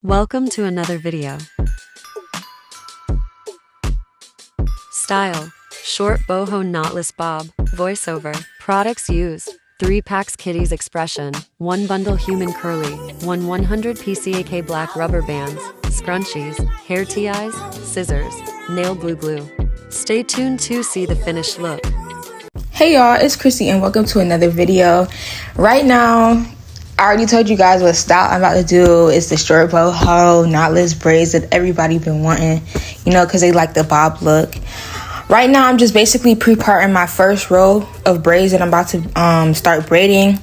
Welcome to another video. Style: short boho knotless bob. Voiceover: products used: 3 packs kitties expression, 1 bundle human curly, 100 PCAK black rubber bands, scrunchies, hair ties, scissors, nail glue. Stay tuned to see the finished look. Hey y'all, it's Chrissy and welcome to another video. Right now, I already told you guys what style I'm about to do. It's the short boho knotless braids that everybody been wanting, you know, because they like the bob look. Right now, I'm just basically pre-parting my first row of braids that I'm about to start braiding.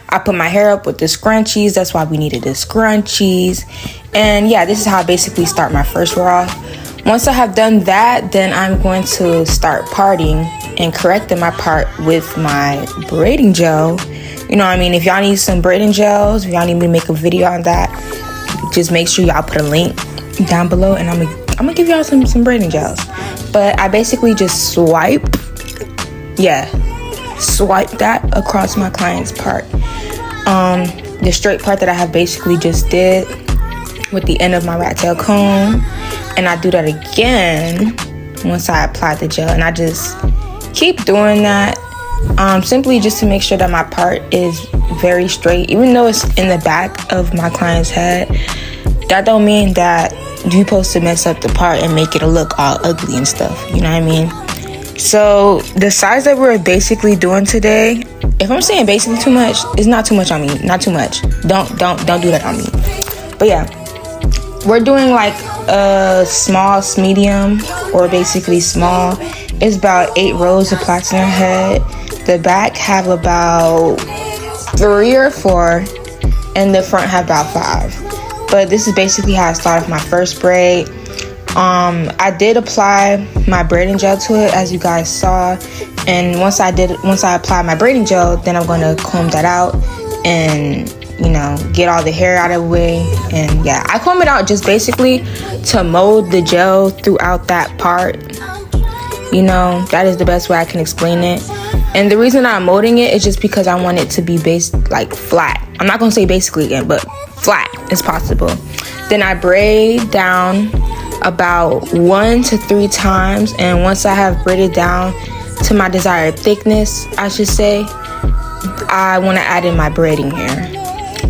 I put my hair up with the scrunchies. That's why we needed the scrunchies. And yeah, this is how I basically start my first row off. Once I have done that, then I'm going to start parting and correcting my part with my braiding gel. You know what I mean? If y'all need some braiding gels, if y'all need me to make a video on that, just make sure y'all put a link down below and I'm gonna give y'all some braiding gels. But I basically just swipe that across my client's part. The straight part that I have basically just did with the end of my rat tail comb, and I do that again once I apply the gel, and I just keep doing that. Simply just to make sure that my part is very straight. Even though it's in the back of my client's head, that don't mean that you're supposed to mess up the part and make it look all ugly and stuff, you know what I mean? So the size that we're basically doing today, if I'm saying basically too much, it's not too much on me. Not too much. Don't do that on me. But yeah, we're doing like a small, medium, or basically small. It's about 8 rows of plaits in her head. The back have about 3 or 4, and the front have about 5. But this is basically how I started my first braid. I did apply my braiding gel to it, as you guys saw. And once I apply my braiding gel, then I'm gonna comb that out and, you know, get all the hair out of the way. And yeah, I comb it out just basically to mold the gel throughout that part. You know, that is the best way I can explain it. And the reason I'm molding it is just because I want it to be like flat. I'm not gonna say basically again, but flat as possible. Then I braid down about 1 to 3 times, and once I have braided down to my desired thickness, I should say, I want to add in my braiding hair.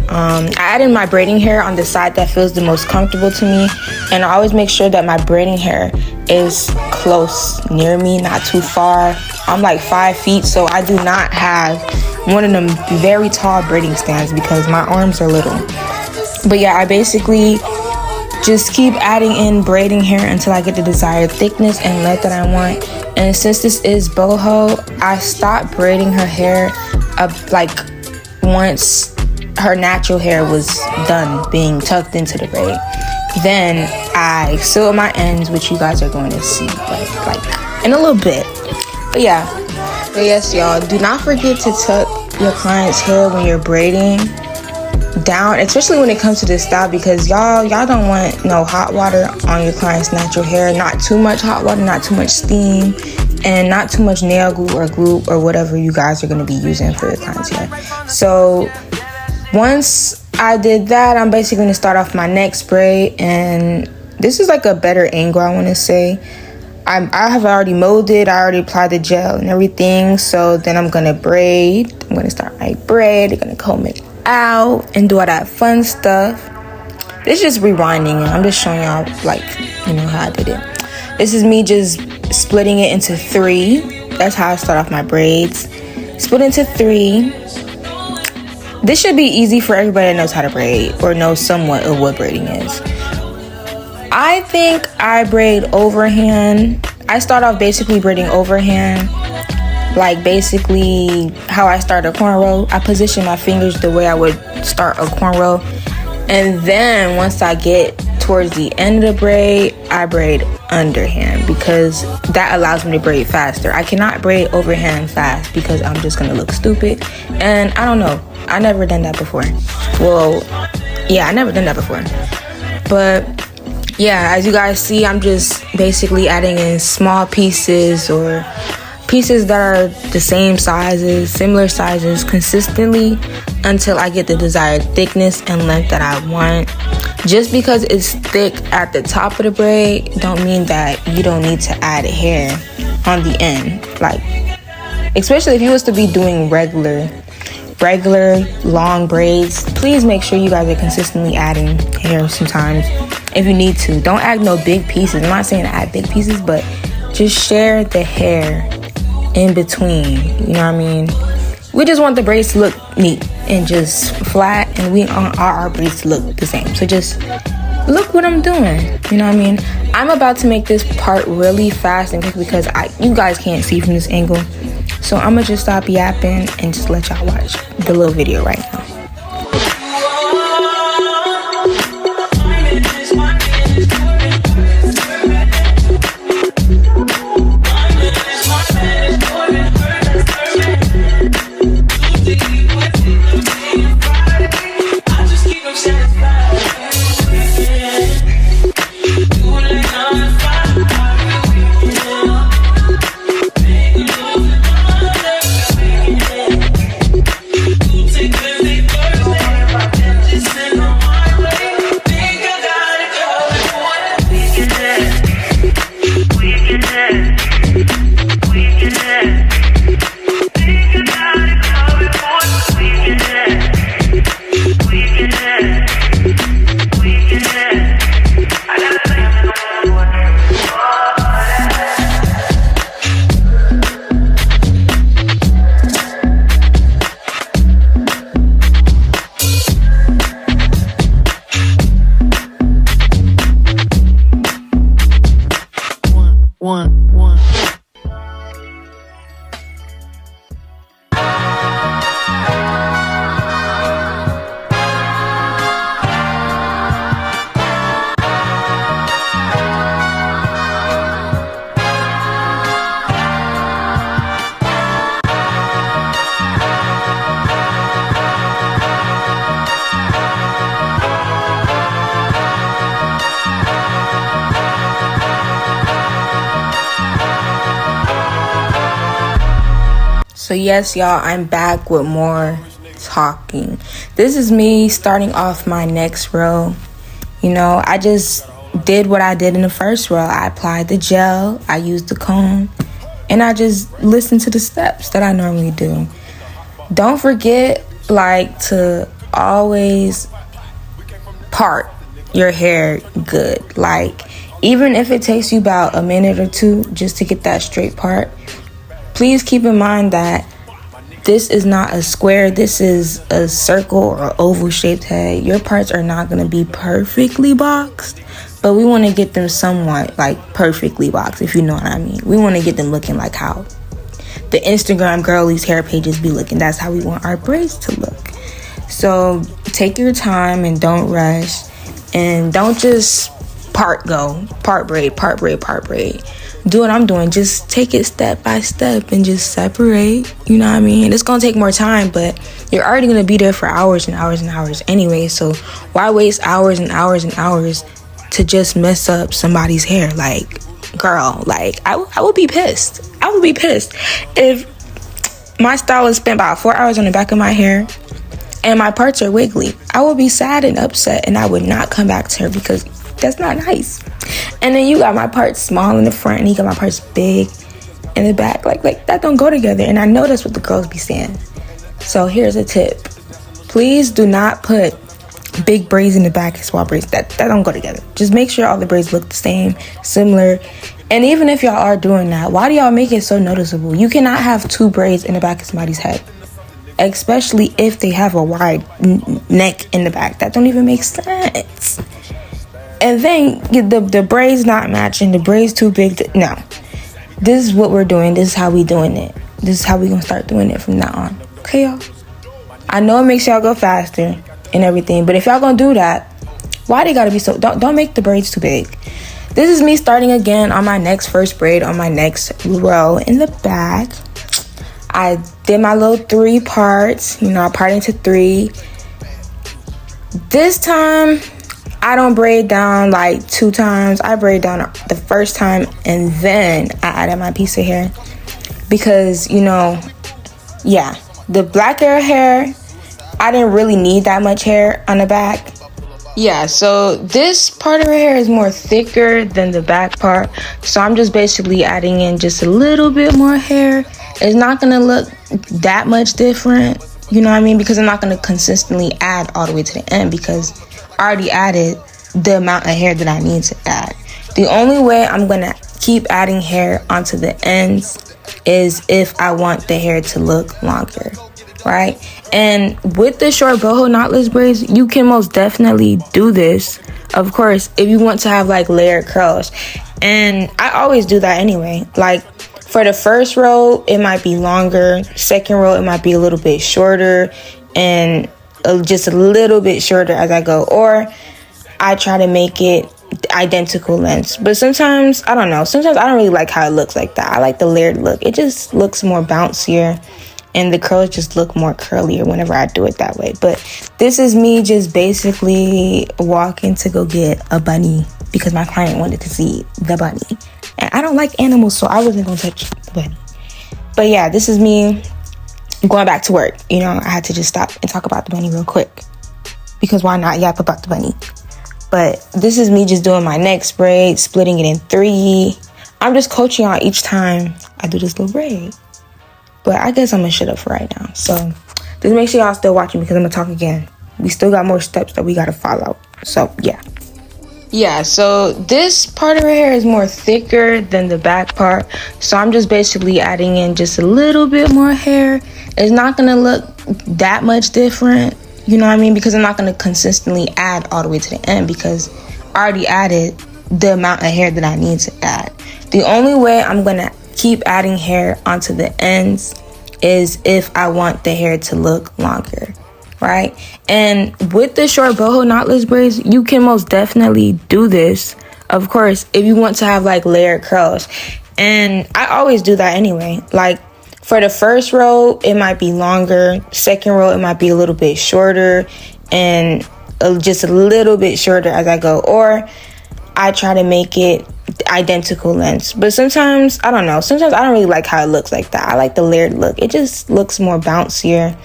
I add in my braiding hair on the side that feels the most comfortable to me, and I always make sure that my braiding hair is close near me, not too far. I'm like 5 feet, so I do not have one of them very tall braiding stands because my arms are little. But yeah, I basically just keep adding in braiding hair until I get the desired thickness and length that I want. And since this is boho, I stopped braiding her hair up like once her natural hair was done being tucked into the braid. Then I sealed my ends, which you guys are going to see like in a little bit. But yes, y'all, do not forget to tuck your client's hair when you're braiding down, especially when it comes to this style, because y'all don't want no hot water on your client's natural hair. Not too much hot water, not too much steam, and not too much nail glue or whatever you guys are going to be using for your client's hair. So once I did that, I'm basically going to start off my next braid, and this is like a better angle, I want to say. I have already molded, I already applied the gel and everything, so then I'm going to braid. I'm going to start my braid, I'm going to comb it out and do all that fun stuff. This is just rewinding it. I'm just showing y'all, like, you know, how I did it. This is me just splitting it into 3. That's how I start off my braids. Split into 3. This should be easy for everybody that knows how to braid or knows somewhat of what braiding is. I think I braid overhand. I start off basically braiding overhand, like basically how I start a cornrow. I position my fingers the way I would start a cornrow, and then once I get towards the end of the braid, I braid underhand because that allows me to braid faster. I cannot braid overhand fast because I'm just gonna look stupid, and I don't know. I never done that before. Well, yeah, I never done that before. But yeah, as you guys see, I'm just basically adding in small pieces or pieces that are the same sizes, similar sizes consistently until I get the desired thickness and length that I want. Just because it's thick at the top of the braid don't mean that you don't need to add hair on the end. Like, especially if you was to be doing regular long braids, please make sure you guys are consistently adding hair sometimes if you need to. Don't add no big pieces. I'm not saying to add big pieces, but just share the hair in between. You know what I mean? We just want the braids to look neat and just flat, and we want our braids to look the same. So just look what I'm doing. You know what I mean? I'm about to make this part really fast and quick because you guys can't see from this angle. So I'm gonna just stop yapping and just let y'all watch the little video right now. So yes, y'all, I'm back with more talking. This is me starting off my next row. You know, I just did what I did in the first row. I applied the gel, I used the comb, and I just listened to the steps that I normally do. Don't forget, like, to always part your hair good. Like, even if it takes you about a minute or two just to get that straight part, please keep in mind that this is not a square, this is a circle or oval shaped head. Your parts are not going to be perfectly boxed, but we want to get them somewhat like perfectly boxed, if you know what I mean. We want to get them looking like how the Instagram girlies hair pages be looking. That's how we want our braids to look. So take your time and don't rush, and don't just part braid. Do what I'm doing. Just take it step by step and just separate. You know what I mean? It's gonna take more time, but you're already gonna be there for hours and hours and hours anyway. So why waste hours and hours and hours to just mess up somebody's hair? Like, girl, like I would be pissed. I would be pissed if my stylist spent about 4 hours on the back of my hair and my parts are wiggly. I would be sad and upset, and I would not come back to her because that's not nice. And then you got my parts small in the front and you got my parts big in the back. Like that don't go together. And I know that's what the girls be saying. So here's a tip. Please do not put big braids in the back and small braids. That don't go together. Just make sure all the braids look the same, similar. And even if y'all are doing that, why do y'all make it so noticeable? You cannot have two braids in the back of somebody's head, especially if they have a wide neck in the back. That don't even make sense. And then the braids not matching, the braids too big. No, this is what we're doing. This is how we doing it. This is how we gonna start doing it from now on. Okay, y'all? I know it makes y'all go faster and everything, but if y'all gonna do that, why they gotta be so? Don't make the braids too big. This is me starting again on my first braid on my next row in the back. I did my little 3 parts. You know, I part into 3. This time, I don't braid down like 2 times. I braid down the first time and then I added my piece of hair. Because, you know, yeah, the black hair, I didn't really need that much hair on the back. Yeah, so this part of her hair is more thicker than the back part. So I'm just basically adding in just a little bit more hair. It's not going to look that much different, you know what I mean? Because I'm not going to consistently add all the way to the end because I already added the amount of hair that I need to add. The only way I'm going to keep adding hair onto the ends is if I want the hair to look longer, right? And with the short boho knotless braids, you can most definitely do this, of course, if you want to have like layered curls. And I always do that anyway. Like for the first row, it might be longer. Second row, it might be a little bit shorter, and just a little bit shorter as I go. Or I try to make it identical lengths. But sometimes, I don't know, sometimes I don't really like how it looks like that. I like the layered look. It just looks more bouncier, and the curls just look more curlier whenever I do it that way. But this is me just basically walking to go get a bunny because my client wanted to see the bunny. And I don't like animals, so I wasn't going to touch the bunny. But yeah, this is me going back to work. You know, I had to just stop and talk about the bunny real quick. Because why not yap about the bunny? But this is me just doing my next braid, splitting it in 3. I'm just coaching y'all each time I do this little braid. But I guess I'm going to shut up for right now. So just make sure y'all still watching because I'm going to talk again. We still got more steps that we got to follow. So yeah. Yeah, so this part of her hair is more thicker than the back part. So I'm just basically adding in just a little bit more hair. It's not going to look that much different, you know what I mean? Because I'm not going to consistently add all the way to the end because I already added the amount of hair that I need to add. The only way I'm going to keep adding hair onto the ends is if I want the hair to look longer, right? And with the short boho knotless braids, you can most definitely do this, of course, if you want to have like layered curls. And I always do that anyway. Like for the first row, it might be longer. Second row, it might be a little bit shorter, and just a little bit shorter as I go. Or I try to make it identical lengths. But sometimes, I don't know, sometimes I don't really like how it looks like that. I like the layered look. It just looks more bouncier,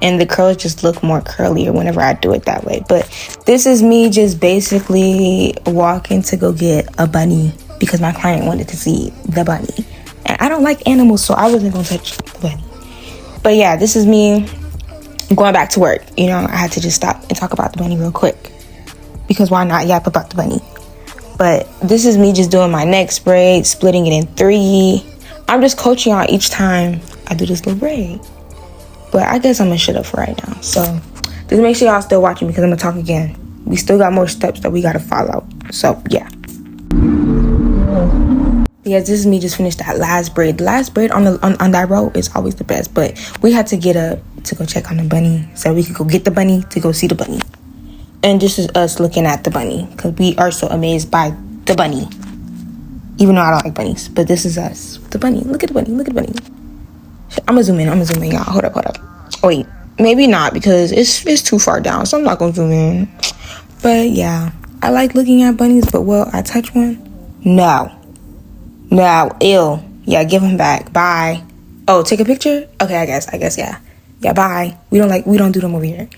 and the curls just look more curlier whenever I do it that way. But this is me just basically walking to go get a bunny because my client wanted to see the bunny. And I don't like animals, so I wasn't going to touch the bunny. But yeah, this is me going back to work. You know, I had to just stop and talk about the bunny real quick because why not yap about the bunny? But this is me just doing my next braid, splitting it in 3. I'm just coaching y'all each time I do this little braid. But I guess I'm going to shut up for right now. So just make sure y'all still watching because I'm going to talk again. We still got more steps that we got to follow. So yeah. Yeah, this is me just finished that last braid. The last braid on that row is always the best. But we had to get up to go check on the bunny so we could go get the bunny to go see the bunny. And this is us looking at the bunny because we are so amazed by the bunny. Even though I don't like bunnies. But this is us. The bunny. Look at the bunny. Look at the bunny. I'm going to zoom in, y'all. Hold up. Oh, wait. Maybe not because it's too far down. So I'm not going to zoom in. But yeah. I like looking at bunnies. But will I touch one? No. Ew. Yeah, give him back. Bye. Oh, take a picture? Okay, I guess, yeah. Yeah, bye. We don't do them over here.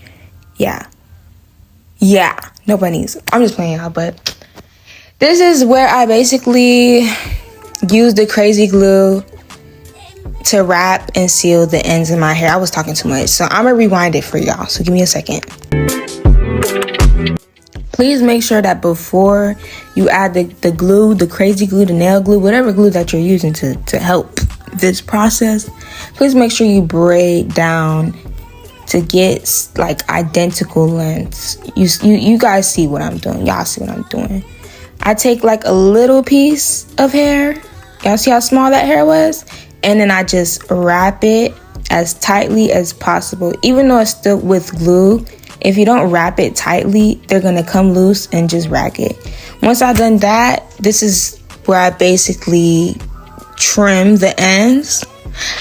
Yeah, no bunnies. I'm just playing y'all, but this is where I basically use the crazy glue to wrap and seal the ends of my hair. I was talking too much, so I'm gonna rewind it for y'all. So give me a second. Please make sure that before you add the glue, the crazy glue, the nail glue, whatever glue that you're using to help this process, please make sure you braid down to get like identical lengths. You guys see what I'm doing. Y'all see what I'm doing. I take like a little piece of hair. Y'all see how small that hair was? And then I just wrap it as tightly as possible. Even though it's still with glue, if you don't wrap it tightly, they're gonna come loose and just rack it. Once I've done that, this is where I basically trim the ends.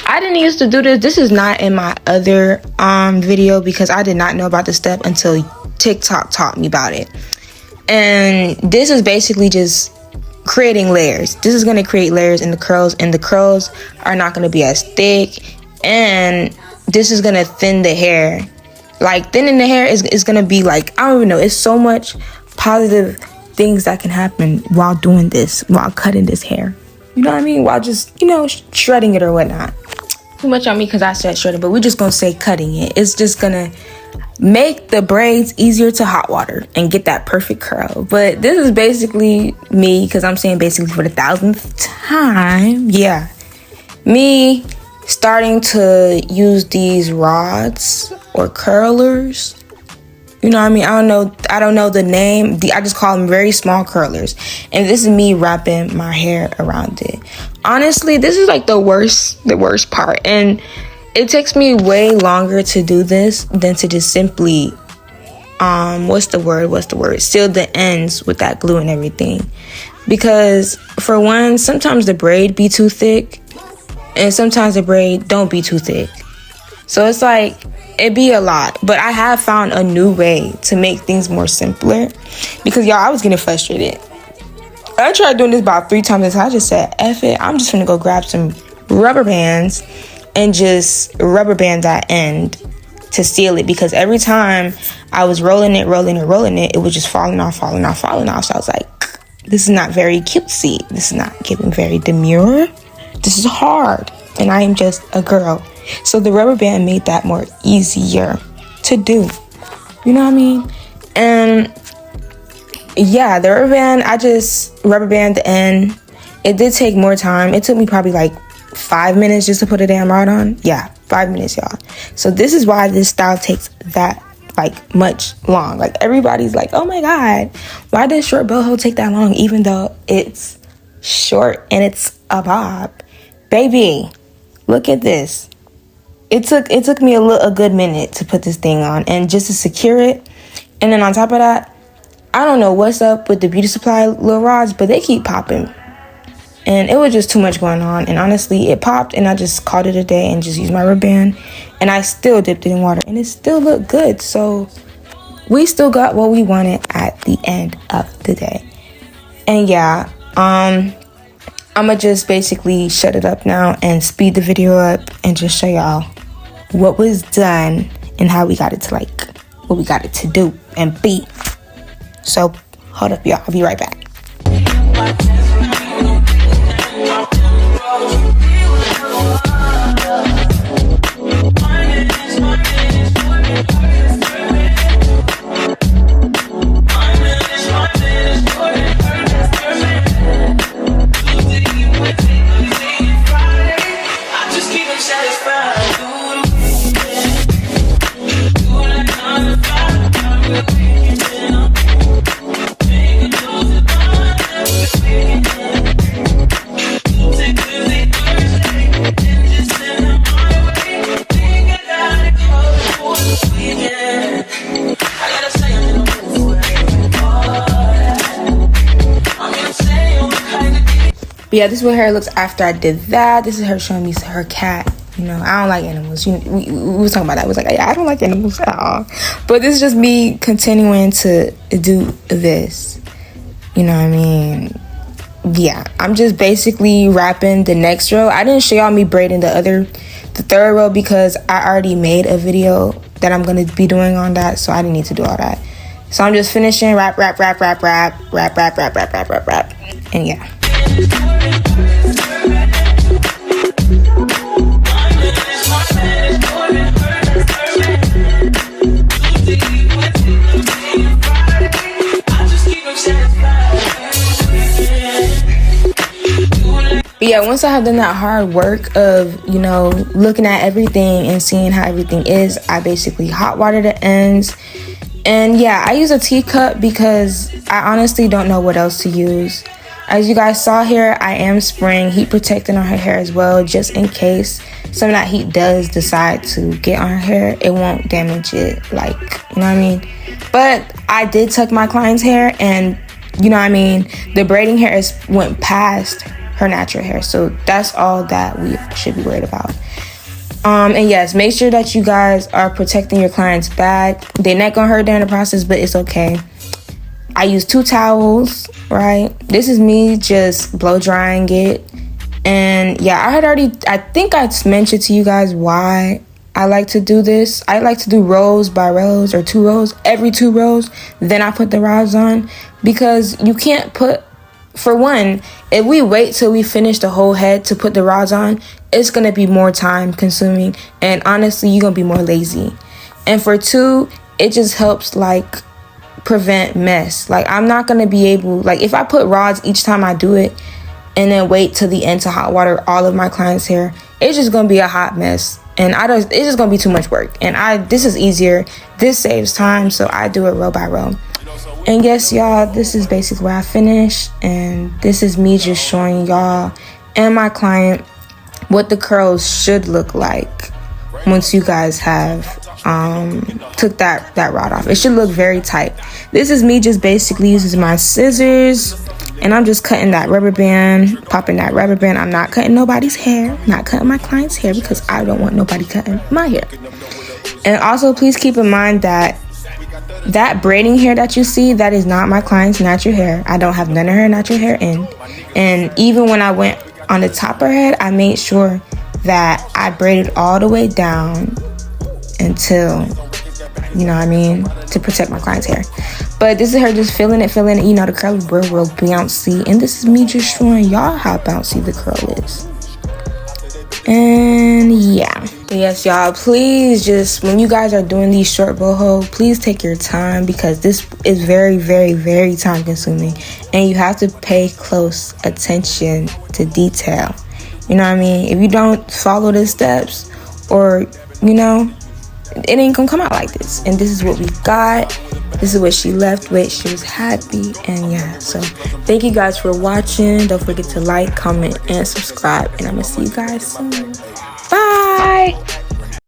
I didn't used to do this. This is not in my other video because I did not know about this step until TikTok taught me about it. And this is basically just creating layers. This is going to create layers in the curls, and the curls are not going to be as thick, and this is going to thin the hair Like, thinning the hair is gonna be like, I don't even know, it's so much positive things that can happen while doing this, while cutting this hair. You know what I mean? While just, you know, shredding it or whatnot. Too much on me because I said shredding, but we're just gonna say cutting it. It's just gonna make the braids easier to hot water and get that perfect curl. But this is basically me, because I'm saying basically for the 1000th time. Yeah, me starting to use these rods or curlers. You know what I mean? I don't know the name. I just call them very small curlers. And this is me wrapping my hair around it. Honestly, this is like the worst part. And it takes me way longer to do this than to just simply what's the word? Seal the ends with that glue and everything. Because for one, sometimes the braid be too thick and sometimes the braid don't be too thick. So it's like, it be a lot. But I have found a new way to make things more simpler. Because y'all, I was getting frustrated. I tried doing this about 3 times. I just said, F it. I'm just gonna go grab some rubber bands and just rubber band that end to seal it. Because every time I was rolling it, it was just falling off. So I was like, this is not very cutesy. This is not giving very demure. This is hard. And I am just a girl. So the rubber band made that more easier to do. You know what I mean? And yeah, the rubber band, I just rubber band the end. It did take more time. It took me probably like 5 minutes just to put a damn rod on. Yeah, 5 minutes, y'all. So this is why this style takes that like much long. Like everybody's like, oh my God, why does short boho take that long? Even though it's short and it's a bob. Baby, look at this. It took me a good minute to put this thing on and just to secure it. And then on top of that, I don't know what's up with the beauty supply little rods, but they keep popping. And it was just too much going on. And honestly, it popped and I just called it a day and just used my rubber band. And I still dipped it in water and it still looked good. So we still got what we wanted at the end of the day. And yeah, I'ma just basically shut it up now and speed the video up and just show y'all what was done and how we got it to like, what we got it to do and be. So hold up, y'all, I'll be right back. But yeah, this is what her looks after I did that. This is her showing me her cat. You know, I don't like animals. We was talking about that. I was like, yeah, I don't like animals at all. But this is just me continuing to do this. You know what I mean? Yeah, I'm just basically wrapping the next row. I didn't show y'all me braiding the third row because I already made a video that I'm going to be doing on that. So I didn't need to do all that. So I'm just finishing wrap. And yeah. But yeah, once I have done that hard work of, you know, looking at everything and seeing how everything is, I basically hot water the ends. And yeah, I use a teacup because I honestly don't know what else to use. As you guys saw here, I am spraying heat protectant on her hair as well, just in case some of that heat does decide to get on her hair. It won't damage it, like, you know what I mean? But I did tuck my client's hair and, you know what I mean, the braiding hair went past her natural hair. So that's all that we should be worried about. And yes, make sure that you guys are protecting your client's back. Their neck gonna hurt during the process, but it's okay. I use 2 towels, right? This is me just blow drying it. And yeah, I think I mentioned to you guys why I like to do this. I like to do rows by rows or 2 rows, every 2 rows. Then I put the rods on, because you can't put, for one, if we wait till we finish the whole head to put the rods on, it's going to be more time consuming. And honestly, you're going to be more lazy. And for 2, it just helps like prevent mess. Like I'm not going to be able, like if I put rods each time I do it and then wait till the end to hot water all of my clients' hair, it's just going to be a hot mess. And it's just going to be too much work. And this is easier. This saves time. So I do it row by row. And yes, y'all, this is basically where I finished. And this is me just showing y'all and my client what the curls should look like once you guys have took that rod off. It should look very tight. This is me just basically using my scissors, and I'm just cutting that rubber band, popping that rubber band. I'm not cutting nobody's hair, not cutting my client's hair, because I don't want nobody cutting my hair. And also, please keep in mind that braiding hair that you see, that is not my client's natural hair. I don't have none of her natural hair in. And even when I went on the top of her head, I made sure that I braided all the way down until, you know what I mean, to protect my client's hair. But this is her just feeling it. You know, the curl is real bouncy. And this is me just showing y'all how bouncy the curl is. And yeah. But yes, y'all, please just, when you guys are doing these short boho, please take your time, because this is very, very, very time consuming. And you have to pay close attention to detail. You know what I mean? If you don't follow the steps, or, you know, it ain't gonna come out like this. And this is what we got. This is what she left with. She was happy. And yeah, so thank you guys for watching. Don't forget to like, comment, and subscribe. And I'm gonna see you guys soon. Bye.